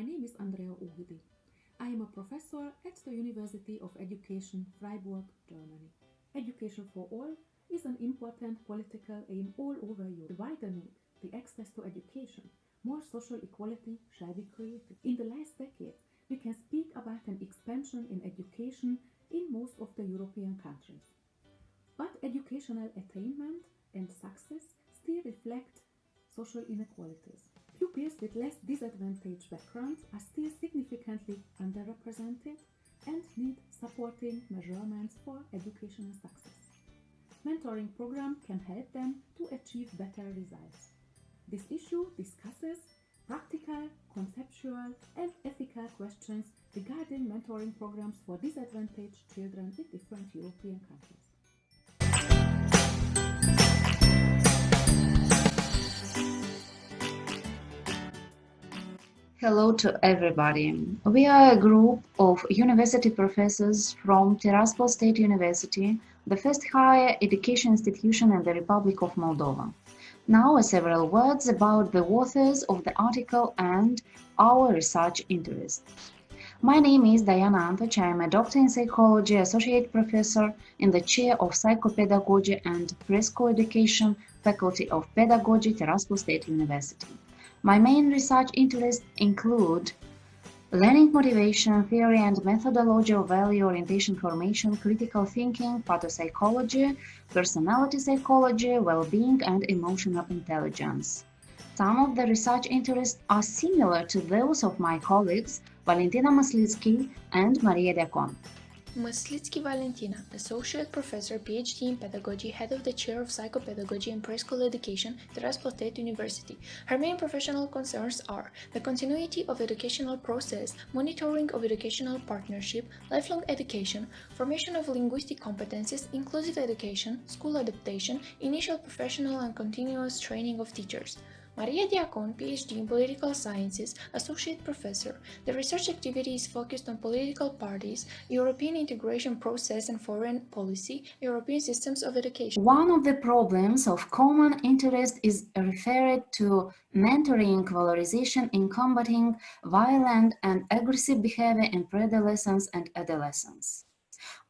My name is Andrea Uhidi. I am a professor at the University of Education, Freiburg, Germany. Education for all is an important political aim all over Europe. Widening the access to education, more social equality shall be created. In the last decade, we can speak about an expansion in education in most of the European countries. But educational attainment and success still reflect social inequalities. Pupils with less disadvantaged backgrounds are still significantly underrepresented and need supporting measurements for educational success. Mentoring program can help them to achieve better results. This issue discusses practical, conceptual, and ethical questions regarding mentoring programs for disadvantaged children in different European countries. Hello to everybody. We are a group of university professors from Tiraspol State University, the first higher education institution in the Republic of Moldova. Now, several words about the authors of the article and our research interests. My name is Diana Antoch. I am a doctor in psychology, associate professor in the chair of psychopedagogy and preschool education, faculty of pedagogy, Tiraspol State University. My main research interests include learning motivation, theory and methodology of value orientation formation, critical thinking, pathopsychology, personality psychology, well-being and emotional intelligence. Some of the research interests are similar to those of my colleagues Valentina Maslitsky and Maria Diacon. Maslitsky Valentina, Associate Professor, PhD in Pedagogy, Head of the Chair of Psychopedagogy and Preschool Education, Tiraspol State University. Her main professional concerns are the continuity of educational process, monitoring of educational partnership, lifelong education, formation of linguistic competencies, inclusive education, school adaptation, initial professional and continuous training of teachers. Maria Diacon, PhD in Political Sciences, Associate Professor. The research activity is focused on political parties, European integration process and foreign policy, European systems of education. One of the problems of common interest is referred to mentoring valorization in combating violent and aggressive behavior in pre-adolescence and adolescence.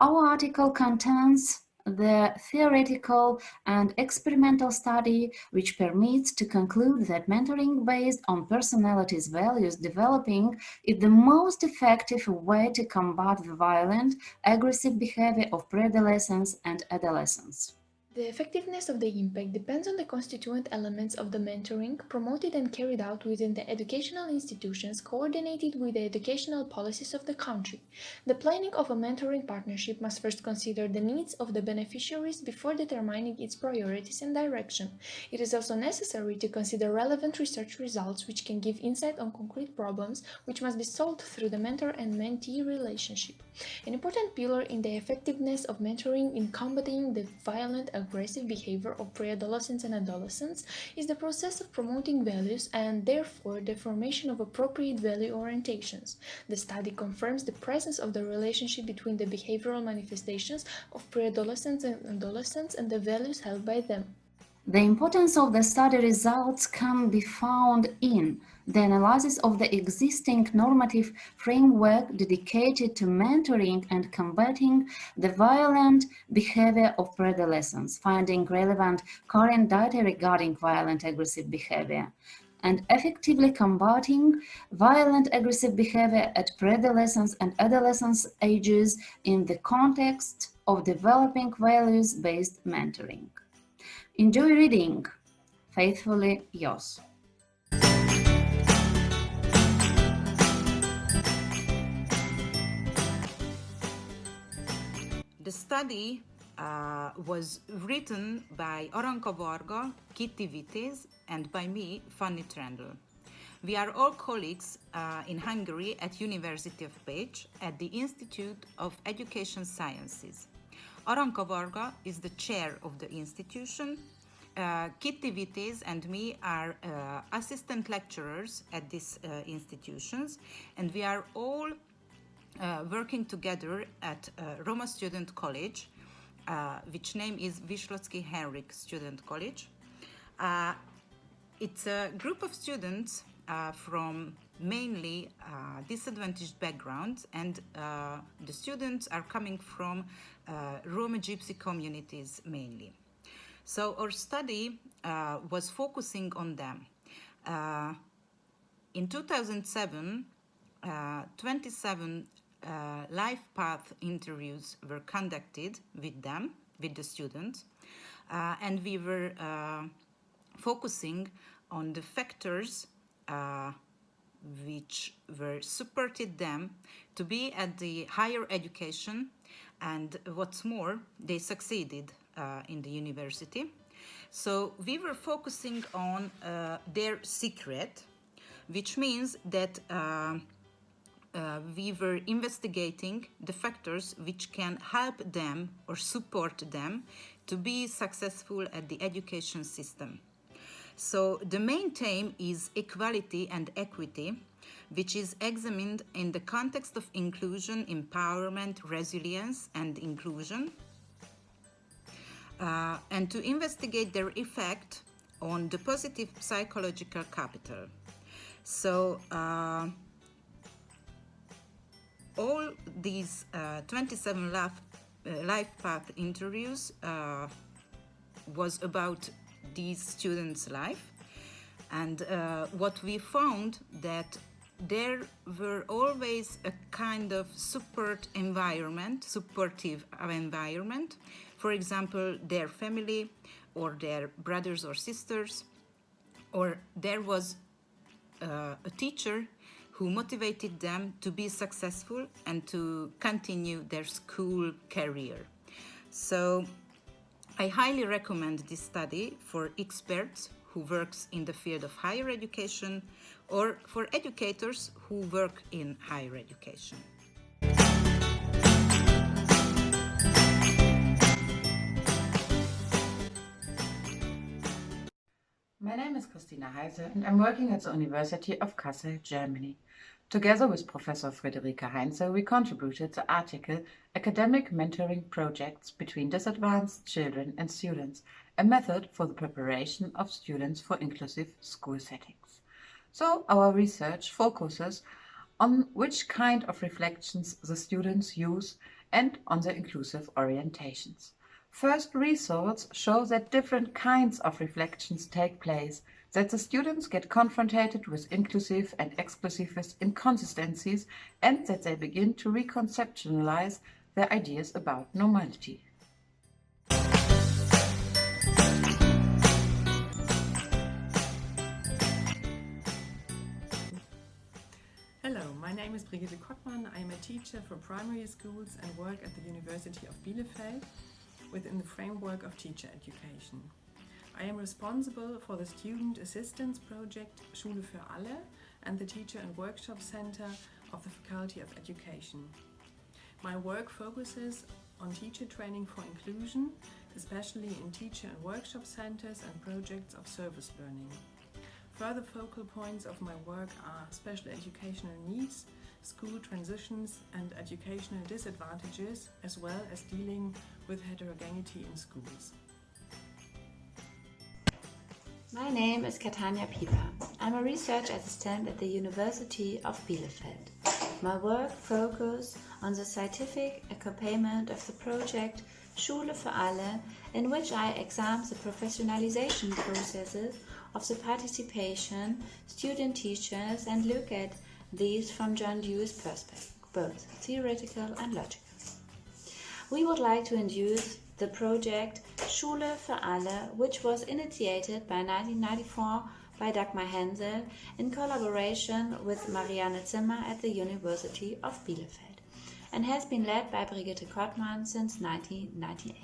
Our article contains the theoretical and experimental study which permits to conclude that mentoring based on personalities' values developing is the most effective way to combat the violent, aggressive behavior of pre-adolescents and adolescents. The effectiveness of the impact depends on the constituent elements of the mentoring promoted and carried out within the educational institutions coordinated with the educational policies of the country. The planning of a mentoring partnership must first consider the needs of the beneficiaries before determining its priorities and direction. It is also necessary to consider relevant research results which can give insight on concrete problems which must be solved through the mentor and mentee relationship. An important pillar in the effectiveness of mentoring in combating the violent aggressive behavior of pre-adolescents and adolescents is the process of promoting values and therefore the formation of appropriate value orientations. The study confirms the presence of the relationship between the behavioral manifestations of pre-adolescents and adolescents and the values held by them. The importance of the study results can be found in the analysis of the existing normative framework dedicated to mentoring and combating the violent behavior of pre-adolescents, finding relevant current data regarding violent aggressive behavior, and effectively combating violent aggressive behavior at pre-adolescence and adolescence ages in the context of developing values-based mentoring. Enjoy reading. Faithfully yours. The study was written by Oranka Varga, Kitty Vitéz, and by me, Fanny Trendl. We are all colleagues in Hungary at University of Pécs at the Institute of Education Sciences. Oranka Varga is the chair of the institution. Kitty Vitéz and me are assistant lecturers at these institutions, and we are all working together at Roma Student College, which name is Vyslotsky Henrik Student College. It's a group of students from mainly disadvantaged backgrounds, and the students are coming from Roma gypsy communities mainly. So our study was focusing on them. In 2007, 27 life path interviews were conducted with them, with the students, and we were focusing on the factors which were supported them to be at the higher education, and what's more, they succeeded in the university. So we were focusing on their secret, which means that we were investigating the factors which can help them or support them to be successful at the education system. So the main theme is equality and equity, which is examined in the context of inclusion, empowerment, resilience, and inclusion, and to investigate their effect on the positive psychological capital. So all these 27 life path interviews was about these students' life, and what we found that there were always a kind of supportive environment. For example, their family or their brothers or sisters, or there was a teacher who motivated them to be successful and to continue their school career. So I highly recommend this study for experts who works in the field of higher education or for educators who work in higher education. My name is Christina Heise and I'm working at the University of Kassel, Germany. Together with Professor Friederike Heinze, we contributed the article Academic Mentoring Projects Between Disadvantaged Children and Students, a method for the preparation of students for inclusive school settings. So our research focuses on which kind of reflections the students use and on the inclusive orientations. First results show that different kinds of reflections take place, that the students get confronted with inclusive and exclusivist inconsistencies, and that they begin to reconceptualize their ideas about normality. Hello, my name is Brigitte Kottmann. I am a teacher for primary schools and work at the University of Bielefeld within the framework of teacher education. I am responsible for the Student Assistance Project Schule für alle and the Teacher and Workshop Center of the Faculty of Education. My work focuses on teacher training for inclusion, especially in teacher and workshop centers and projects of service learning. Further focal points of my work are special educational needs, school transitions and educational disadvantages, as well as dealing with heterogeneity in schools. My name is Katania Pieper. I'm a research assistant at the University of Bielefeld. My work focuses on the scientific accompaniment of the project Schule für alle, in which I examine the professionalization processes of the participation student teachers and look at these from John Dewey's perspective, both theoretical and logical. We would like to introduce the project Schule für alle, which was initiated by 1994 by Dagmar Hensel in collaboration with Marianne Zimmer at the University of Bielefeld, and has been led by Brigitte Kottmann since 1998.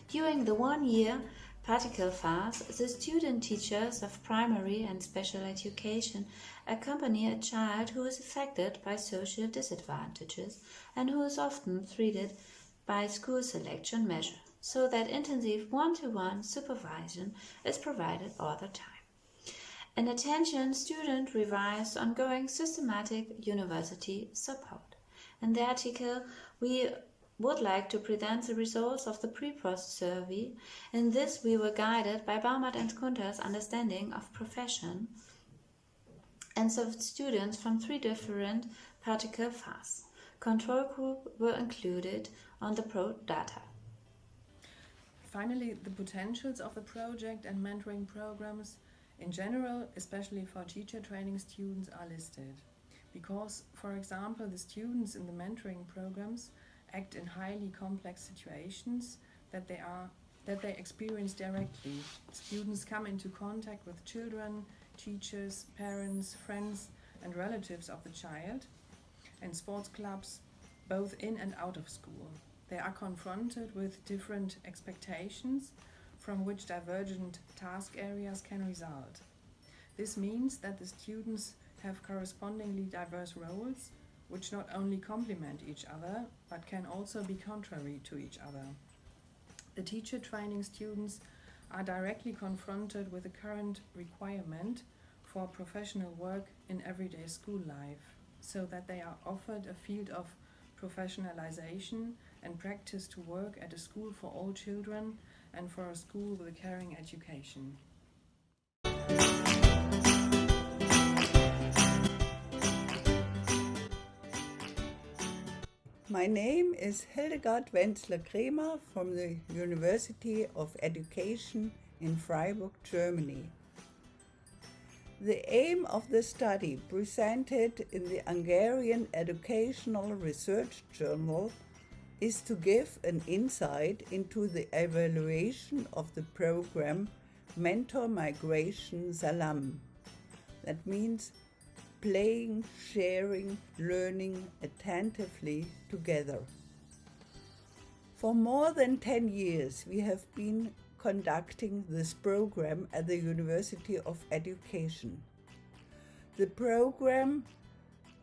During the one-year practical phase, the student teachers of primary and special education accompany a child who is affected by social disadvantages and who is often treated by school selection measure, so that intensive one-to-one supervision is provided all the time. An attention student requires ongoing systematic university support. In the article, we would like to present the results of the pre-post survey. In this, we were guided by Baumert and Kunter's understanding of profession and served students from 3 different particle phases. Control group were included on the pro data. Finally, the potentials of the project and mentoring programs in general, especially for teacher training students, are listed. Because, for example, the students in the mentoring programs act in highly complex situations that they experience directly. Students come into contact with children, teachers, parents, friends, and relatives of the child, and sports clubs, both in and out of school. They are confronted with different expectations from which divergent task areas can result. This means that the students have correspondingly diverse roles, which not only complement each other, but can also be contrary to each other. The teacher training students are directly confronted with the current requirement for professional work in everyday school life, so that they are offered a field of professionalization and practice to work at a school for all children and for a school with a caring education. My name is Hildegard Wenzler-Kremer from the University of Education in Freiburg, Germany. The aim of the study, presented in the Hungarian Educational Research Journal, is to give an insight into the evaluation of the program Mentor Migration Salam. That means playing, sharing, learning attentively together. For more than 10 years, we have been conducting this program at the University of Education. The program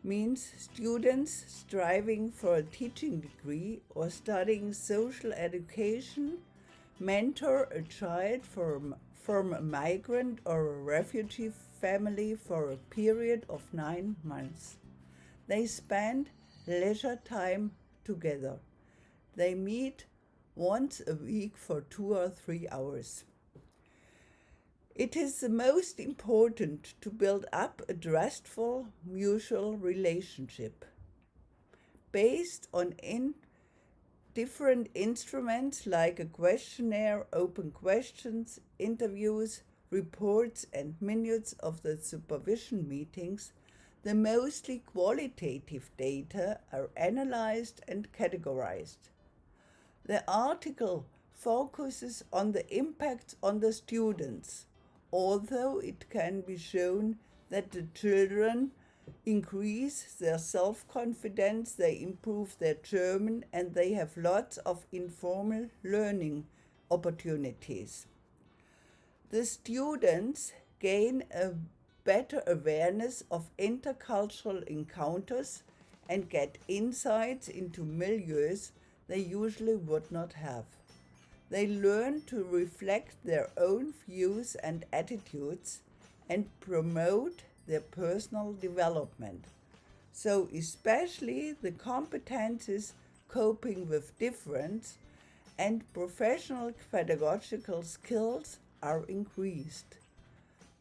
means students striving for a teaching degree or studying social education mentor a child from a migrant or a refugee family for a period of 9 months. They spend leisure time together. They meet once a week for 2 or 3 hours. It is the most important to build up a trustful mutual relationship based on different instruments like a questionnaire, open questions, interviews, reports and minutes of the supervision meetings. The mostly qualitative data are analyzed and categorized. The article focuses on the impact on the students, although it can be shown that the children increase their self-confidence, they improve their German, and they have lots of informal learning opportunities. The students gain a better awareness of intercultural encounters and get insights into milieus they usually would not have. They learn to reflect their own views and attitudes and promote their personal development. So especially the competences coping with difference and professional pedagogical skills are increased.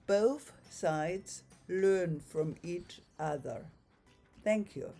Both sides learn from each other. Thank you.